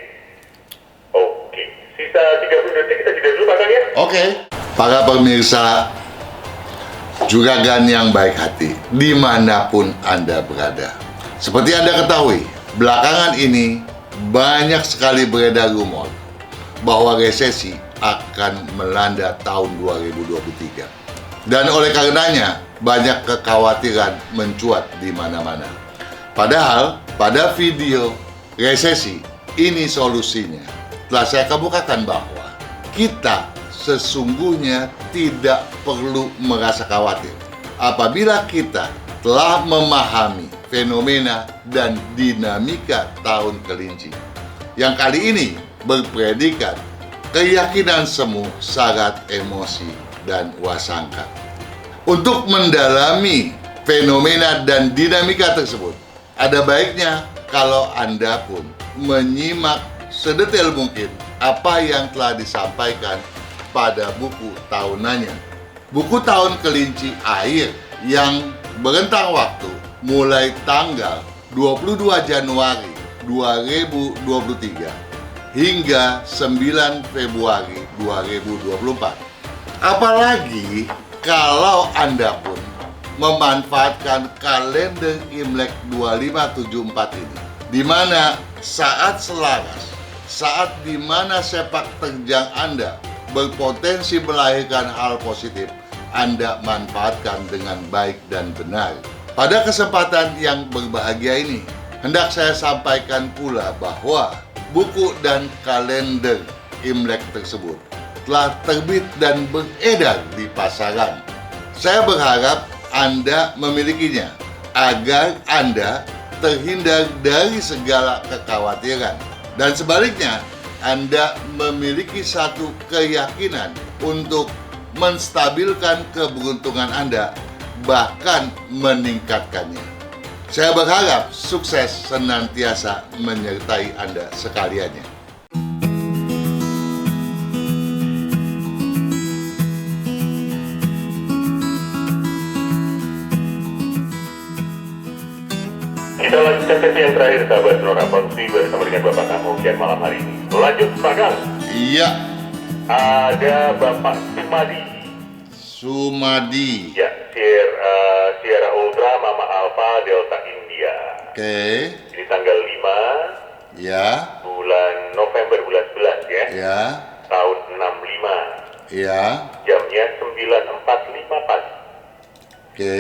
S2: Oke, sisa 30 detik kita jeda dulu, Pak Kang ya.
S1: Oke, para pemirsa juragan yang baik hati, dimanapun Anda berada. Seperti Anda ketahui, belakangan ini banyak sekali beredar rumor bahwa resesi akan melanda tahun 2023. Dan oleh karenanya, banyak kekhawatiran mencuat di mana-mana. Padahal, pada video resesi, ini solusinya. Telah saya kemukakan bahwa kita sesungguhnya tidak perlu merasa khawatir apabila kita telah memahami fenomena dan dinamika tahun kelinci yang kali ini berpredikat keyakinan semu syarat emosi dan wasangka. Untuk mendalami fenomena dan dinamika tersebut, ada baiknya kalau Anda pun menyimak sedetail mungkin apa yang telah disampaikan pada buku tahunannya. Buku tahun kelinci air yang berentang waktu mulai tanggal 22 Januari 2023 hingga 9 Februari 2024. Apalagi kalau Anda pun memanfaatkan kalender Imlek 2574 ini, di mana saat selaras, saat di mana sepak terjang Anda berpotensi melahirkan hal positif, Anda manfaatkan dengan baik dan benar. Pada kesempatan yang berbahagia ini, hendak saya sampaikan pula bahwa buku dan kalender Imlek tersebut telah terbit dan beredar di pasaran. Saya berharap Anda memilikinya agar Anda terhindar dari segala kekhawatiran. Dan sebaliknya, Anda memiliki satu keyakinan untuk menstabilkan keberuntungan Anda, bahkan meningkatkannya. Saya berharap sukses senantiasa menyertai Anda sekaliannya.
S2: Kita lanjutkan sesi yang terakhir, sahabat Sonora Ponsri, bersama dengan Bapak Kamongkian malam hari ini. Lanjut, Pak Kang.
S1: Iya,
S2: Ada Bapak
S1: Sumadi.
S2: Ya, Sierra Ultra Mama Alpha Delta India.
S1: Oke,
S2: Ini tanggal 5
S1: ya,
S2: bulan November, bulan 11 ya.
S1: ya,
S2: Tahun 65.
S1: ya,
S2: Jamnya 9.45 pagi.
S1: oke.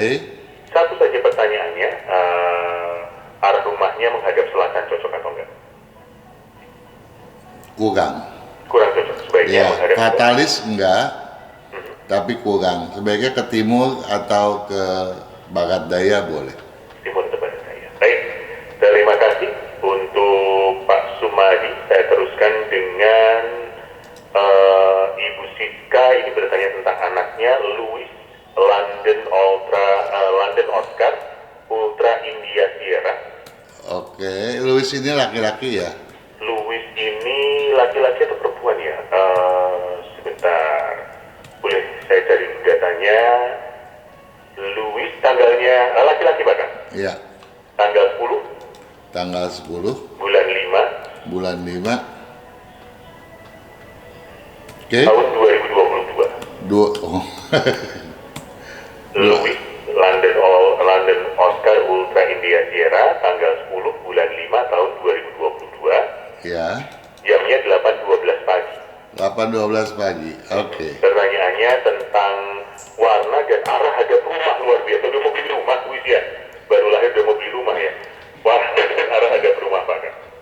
S2: Satu saja pertanyaannya, arah rumahnya menghadap selatan, cocok atau enggak?
S1: Kurang
S2: cocok, sebaiknya
S1: ya,
S2: menghadap
S1: fatalis enggak, tapi kurang. Sebaiknya ke timur atau ke barat daya boleh.
S2: timur depan saya. Baik, terima kasih untuk Pak Sumadi. Saya teruskan dengan Ibu Siska. Ini bertanya tentang anaknya Louis London Oscar Ultra India Sierra.
S1: Oke, Louis ini laki-laki ya?
S2: Louis ini laki-laki atau perempuan ya? Sebentar, boleh saya cari datanya. Louis tanggalnya laki-laki Pak Kang?
S1: Iya.
S2: Tanggal 10
S1: Tanggal 10
S2: bulan 5
S1: bulan 5. Oke.
S2: tahun 2022.
S1: Oh.
S2: Louis London Oscar Ultra India Sierra tanggal 10 bulan 5 tahun 2022.
S1: Ya,
S2: Jamnya 8.12 pagi.
S1: 8.12 pagi. Oke.
S2: Pertanyaannya tentang warna dan arah hadap rumah luar biasa. Udah mau beli rumah, Wis ya? Baru lahir udah mau beli rumah ya? Warna dan arah hadap rumah, Pak.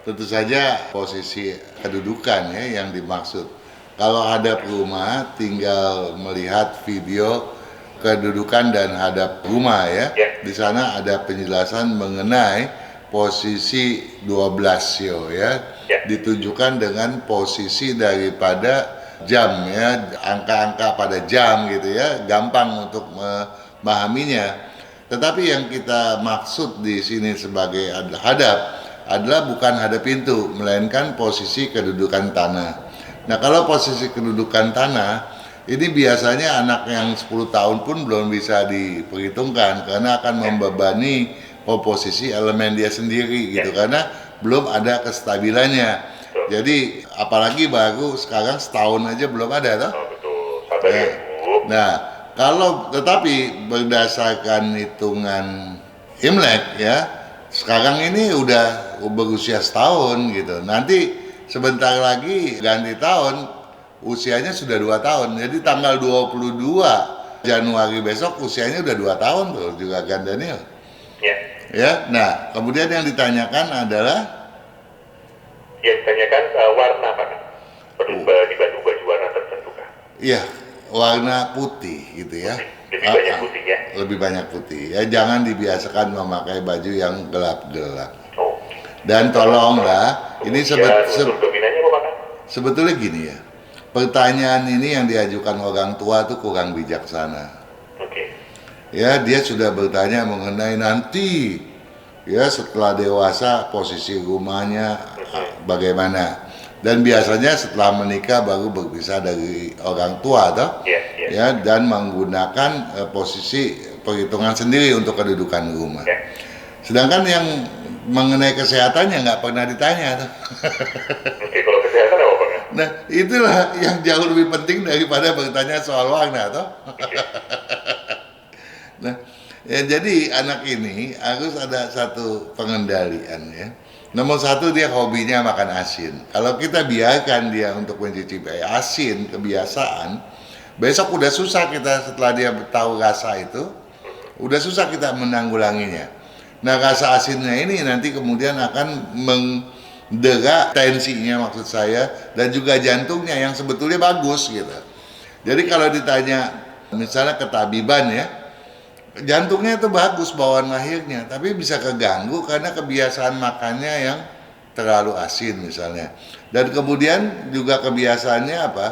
S1: Tentu saja posisi kedudukan ya yang dimaksud. Kalau hadap rumah tinggal melihat video kedudukan dan hadap rumah ya.
S2: Ya.
S1: Di sana ada penjelasan mengenai posisi 12 ya.
S2: Ya.
S1: Ditunjukkan dengan posisi daripada jam ya, angka-angka pada jam gitu ya, gampang untuk memahaminya. Tetapi yang kita maksud di sini sebagai hadap adalah bukan hadap pintu, melainkan posisi kedudukan tanah. Nah, kalau posisi kedudukan tanah, ini biasanya anak yang 10 tahun pun belum bisa diperhitungkan karena akan membebani komposisi elemen dia sendiri gitu, karena belum ada kestabilannya. Jadi apalagi baru sekarang setahun aja belum ada toh.
S2: Oh, betul. Sabar ya, Bu.
S1: Nah, kalau tetapi berdasarkan hitungan Imlek ya, sekarang ini udah berusia setahun gitu. Nanti sebentar lagi ganti tahun, usianya sudah 2 tahun. Jadi tanggal 22 Januari besok usianya udah 2 tahun tuh juga kan Daniel.
S2: Ya.
S1: Ya, nah kemudian yang ditanyakan adalah
S2: Yang ditanyakan warna, Pak. Perlu dibantu baju warna tertentu, Kak?
S1: iya warna putih gitu ya.
S2: Lebih banyak putih ya?
S1: Lebih banyak putih ya, jangan dibiasakan memakai baju yang gelap-gelap.
S2: Oh.
S1: Dan tolonglah, ini
S2: Unsur dominannya apa, Pak?
S1: sebetulnya gini ya, pertanyaan ini yang diajukan orang tua tuh kurang bijaksana.
S2: Oke.
S1: Ya, dia sudah bertanya mengenai nanti ya setelah dewasa posisi rumahnya bagaimana. Dan biasanya setelah menikah baru berpisah dari orang tua toh.
S2: Iya, iya.
S1: Ya, dan menggunakan posisi perhitungan sendiri untuk kedudukan rumah.
S2: Ya.
S1: Sedangkan yang mengenai kesehatannya nggak pernah ditanya tuh.
S2: Oke, kalau kesehatan apa, Pak?
S1: Nah, itulah yang jauh lebih penting daripada bertanya soal warna toh. Nah, ya jadi anak ini harus ada satu pengendalian ya. Nomor satu, dia hobinya makan asin. Kalau kita biarkan dia untuk mencicipi asin, kebiasaan, besok udah susah kita setelah dia tahu rasa itu, udah susah kita menanggulanginya. Nah, rasa asinnya ini nanti kemudian akan mendera tensinya maksud saya, dan juga jantungnya yang sebetulnya bagus gitu. Jadi kalau ditanya misalnya ketabiban ya, jantungnya itu bagus bawaan lahirnya, tapi bisa keganggu karena kebiasaan makannya yang terlalu asin misalnya. Dan kemudian juga kebiasaannya apa?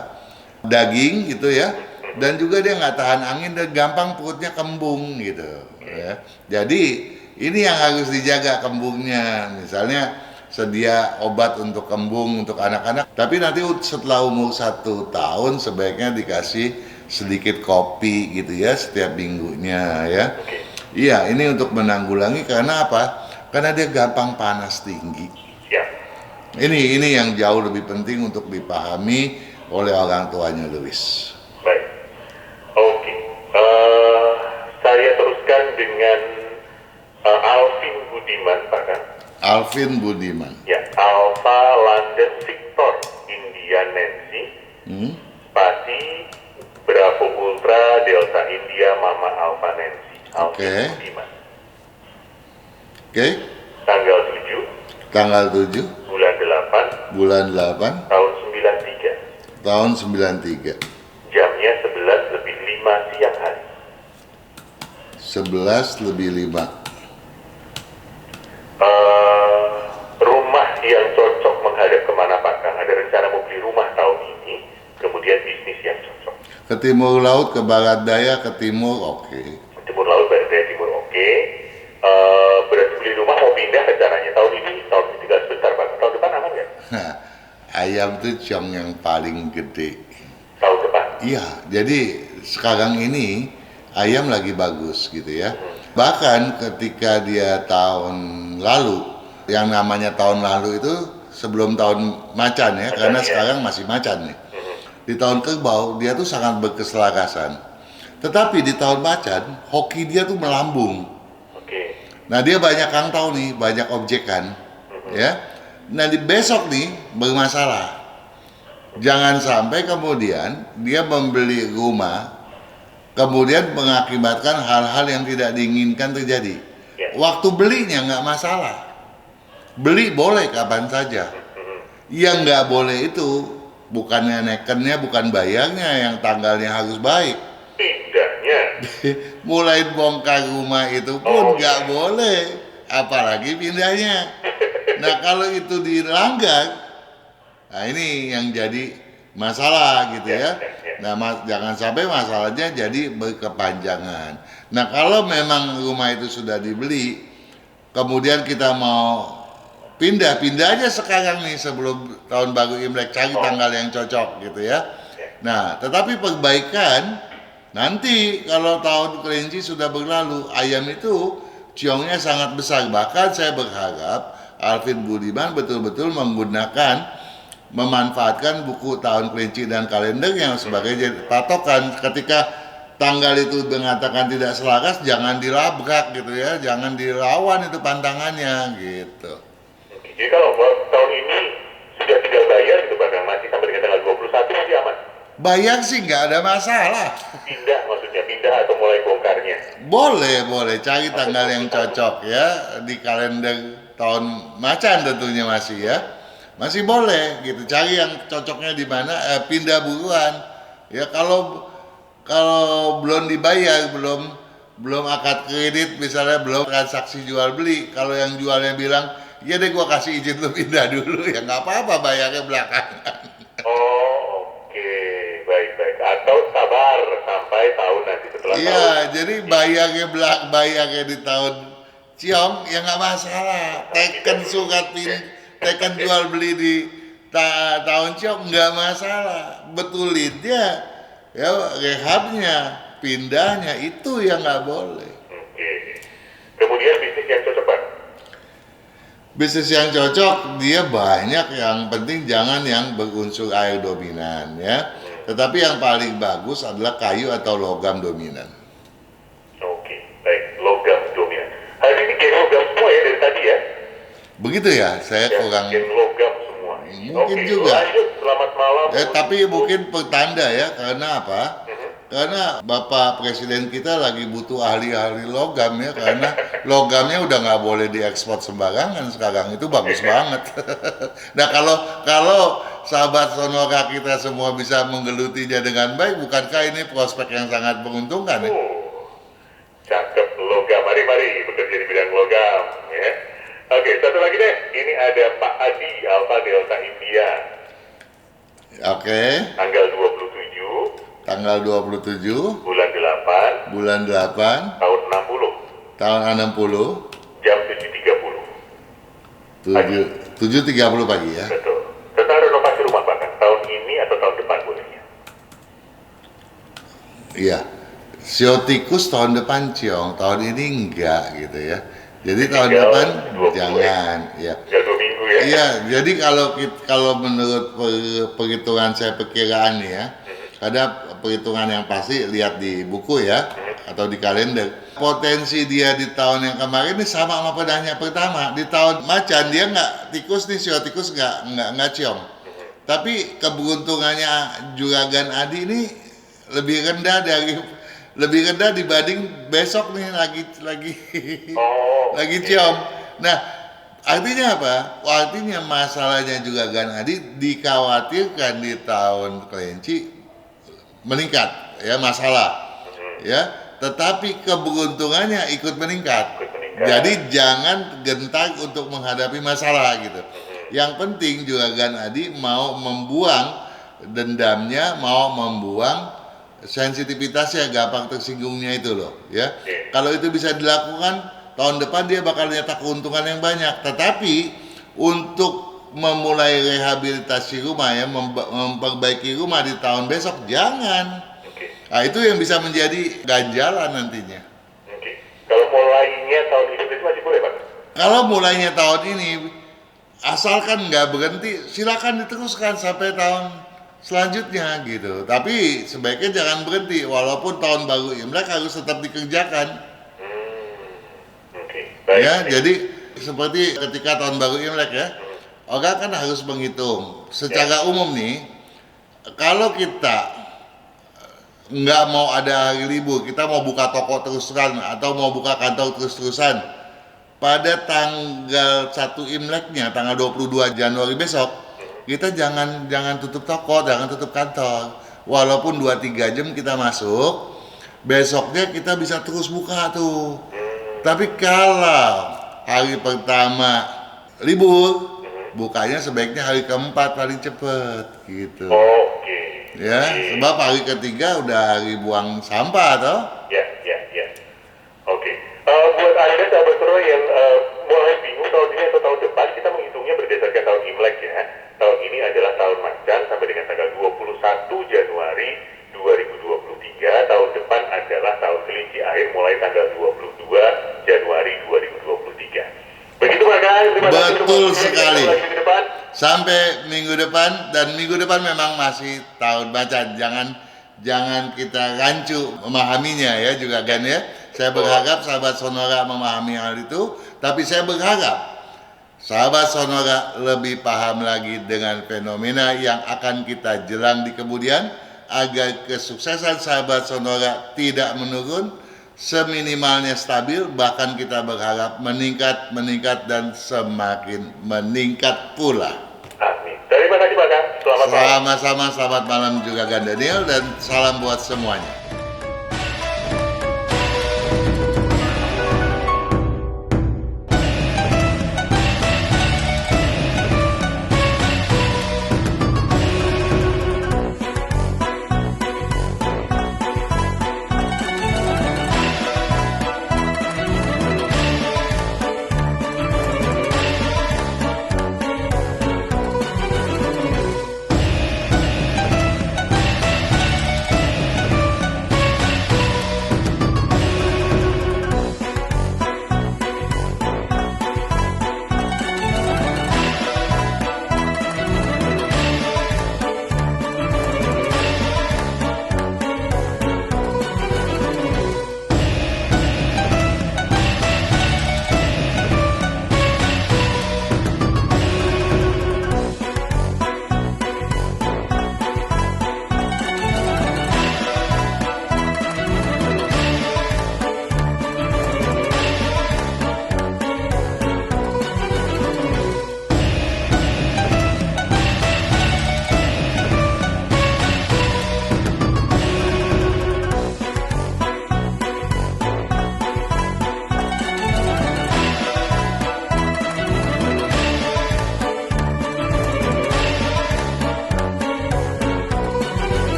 S1: Daging gitu ya. Dan juga dia nggak tahan angin dan gampang perutnya kembung gitu. Ya. Jadi ini yang harus dijaga kembungnya. Misalnya sedia obat untuk kembung untuk anak-anak. Tapi nanti setelah umur 1 tahun sebaiknya dikasih sedikit kopi gitu ya setiap minggunya ya. Iya, ini untuk menanggulangi karena apa? Karena dia gampang panas tinggi.
S2: Siap.
S1: Ini yang jauh lebih penting untuk dipahami oleh orang tuanya Lewis.
S2: Baik. Oke. Saya teruskan dengan Alvin Budiman, Pak kan?
S1: Alvin Budiman.
S2: Ya, Alpha London Victor India Nancy Spasi Bravo Ultra Delta India Mama Alpha Nancy. Alvin
S1: Oke.
S2: Budiman.
S1: Oke.
S2: Tanggal 7
S1: Tanggal 7
S2: bulan 8
S1: bulan 8
S2: tahun 93.
S1: tahun 93.
S2: Jamnya 11:05 siang hari.
S1: 11:05.
S2: Rumah yang cocok menghadap kemana, Pak Kang? Ada rencana mau beli rumah tahun ini, kemudian bisnis yang cocok.
S1: Ke timur laut, ke barat daya, ke timur, oke.
S2: Timur laut, barat daya, timur, oke. Berarti beli rumah mau pindah rencananya tahun ini tinggal sebentar, Pak. Tahun depan aman nggak?
S1: Nah, ayam tuh ciong yang paling gede.
S2: Tahun depan.
S1: Iya, jadi sekarang ini ayam lagi bagus gitu ya. Bahkan ketika dia tahun lalu, yang namanya tahun lalu itu sebelum tahun macan ya, karena sekarang masih macan nih. Di tahun kerbau dia tuh sangat berkeselarasan. Tetapi di tahun macan, hoki dia tuh melambung.
S2: Oke.
S1: Nah, dia banyak kang tahu nih, banyak objekan ya. Nah di besok nih bermasalah. Jangan sampai kemudian dia membeli rumah, kemudian mengakibatkan hal-hal yang tidak diinginkan terjadi.
S2: Ya.
S1: Waktu belinya nggak masalah, beli boleh kapan saja. Yang nggak boleh itu bukannya nekennya, bukan bayarnya yang tanggalnya harus baik.
S2: Pindahnya.
S1: Mulai bongkar rumah itu pun nggak boleh, apalagi pindahnya. Nah kalau itu dilanggar, nah ini yang jadi masalah gitu ya. Nah jangan sampai masalahnya jadi berkepanjangan. Nah kalau memang rumah itu sudah dibeli, kemudian kita mau pindah aja sekarang nih sebelum tahun baru Imlek, cari tanggal yang cocok gitu ya. Nah tetapi perbaikan nanti kalau tahun kelinci sudah berlalu, ayam itu ciongnya sangat besar. Bahkan saya berharap Alvin Budiman betul-betul memanfaatkan buku tahun kelinci dan kalender yang sebagai patokan. Ketika tanggal itu mengatakan tidak selaras, jangan dilabrak gitu ya, jangan dilawan itu pantangannya gitu.
S2: Jadi kalau tahun ini sudah tinggal bayar gitu Pak, masih sampai dengan tanggal 21 masih aman?
S1: Bayar sih nggak ada masalah.
S2: Pindah maksudnya, pindah atau mulai bongkarnya?
S1: Boleh cari tanggal yang cocok ya di kalender tahun macan tentunya masih ya. Masih boleh gitu, cari yang cocoknya di mana, pindah buruan. Ya kalau belum dibayar, belum akad kredit misalnya, belum transaksi jual beli, kalau yang jualnya bilang, "Iya deh gua kasih izin lu pindah dulu," ya nggak apa-apa, bayarnya belakangan.
S2: Oh, oke. Baik. Atau sabar sampai tahun nanti setelah tahun.
S1: Iya, jadi bayarnya di tahun ciong ya nggak masalah. Teken jual beli di tahun ciong nggak masalah. Betulinnya, ya rehabnya, pindahnya itu yang nggak boleh.
S2: Oke. Kemudian bisnis yang cocok Pak?
S1: Bisnis yang cocok dia banyak, yang penting jangan yang berunsur air dominan ya. Tetapi yang paling bagus adalah kayu atau logam dominan.
S2: Oke, baik. Logam dominan. Hari ini geng logam semua ya dari tadi ya?
S1: Begitu ya, saya
S2: Ya,
S1: kurang.
S2: geng logam semua.
S1: Mungkin
S2: Oke,
S1: juga.
S2: lanjut. Selamat malam.
S1: Tapi mungkin pertanda ya, karena apa? Karena Bapak Presiden kita lagi butuh ahli-ahli logam ya, karena logamnya udah nggak boleh diekspor sembarangan sekarang, itu bagus banget. Nah kalau sahabat Sonora kita semua bisa menggelutinya dengan baik, bukankah ini prospek yang sangat menguntungkan ya?
S2: Cakep logam. Mari bekerja di bidang logam ya. Oke, satu lagi deh. Ini ada Pak Adi Alfa Delta India.
S1: Oke,
S2: Tanggal 27
S1: tanggal 27
S2: bulan 8
S1: bulan 8
S2: tahun 60
S1: tahun 60
S2: jam 7.30.
S1: 7.30 pagi ya.
S2: Betul. Tentang renovasi rumah Pak, kan? Tahun ini atau tahun depan bolehnya?
S1: Iya. Sio tikus tahun depan ciong, tahun ini enggak gitu ya. Jadi tahun depan
S2: 20
S1: jangan ya.
S2: Tinggal 2 minggu ya?
S1: Iya, jadi kalau menurut perhitungan saya perkiraan nih ya, ada perhitungan yang pasti lihat di buku ya atau di kalender. Potensi dia di tahun yang kemarin ini sama pedahnya pertama. Di tahun macan dia nggak tikus nih, sio tikus nggak ciong. Tapi keberuntungannya Juragan Adi ini lebih rendah dibanding besok nih lagi ciong. Nah, artinya apa? Artinya masalahnya Juragan Adi dikhawatirkan di tahun kelinci meningkat ya masalah ya, tetapi keberuntungannya ikut meningkat. Jadi jangan gentar untuk menghadapi masalah gitu. Yang penting Juragan Adi mau membuang dendamnya, mau membuang sensitivitasnya, gampang tersinggungnya itu loh ya. Kalau itu bisa dilakukan, tahun depan dia bakal nyetak keuntungan yang banyak. Tetapi untuk memulai rehabilitasi rumah ya, memperbaiki rumah di tahun besok jangan. Nah itu yang bisa menjadi ganjalan nantinya.
S2: Kalau mulainya tahun ini itu masih boleh Pak?
S1: Kalau mulainya tahun ini, asalkan nggak berhenti, silakan diteruskan sampai tahun selanjutnya gitu. Tapi sebaiknya jangan berhenti, walaupun tahun baru Imlek harus tetap dikerjakan.
S2: Baik.
S1: Ya, jadi seperti ketika tahun baru Imlek ya, Orang kan harus menghitung. Secara umum nih, kalau kita nggak mau ada hari libur, kita mau buka toko terus-terusan atau mau buka kantor terus-terusan, pada tanggal 1 Imleknya, tanggal 22 Januari besok, kita jangan tutup toko, jangan tutup kantor. Walaupun 2-3 jam kita masuk, besoknya kita bisa terus buka tuh. Tapi kalau hari pertama libur, bukanya sebaiknya hari keempat paling cepet gitu.
S2: Oke.
S1: Ya, sebab hari ketiga udah hari buang sampah toh.
S2: Ya. Oke. Buat Anda sahabat Pro yang mulai bingung tahun ini atau tahun depan, kita menghitungnya berdasarkan tahun Imlek ya. Tahun ini adalah tahun macan sampai dengan tanggal 21 Januari 2023. Tahun depan adalah tahun kelinci air mulai tanggal 22 Januari 2023. Begitu maka, terima kasih.
S1: Betul sekali.
S2: Kita minggu depan.
S1: Sampai minggu depan, dan minggu depan memang masih tahun macan. Jangan kita rancu memahaminya ya juga kan ya. Saya berharap sahabat Sonora memahami hal itu, tapi saya berharap sahabat Sonora lebih paham lagi dengan fenomena yang akan kita jelang di kemudian, agar kesuksesan sahabat Sonora tidak menurun, seminimalnya stabil, bahkan kita berharap meningkat dan semakin meningkat pula.
S2: Amin. Terima kasih Pak Kang. Selamat malam.
S1: Sama-sama, selamat malam juga Gan Daniel, dan salam buat semuanya.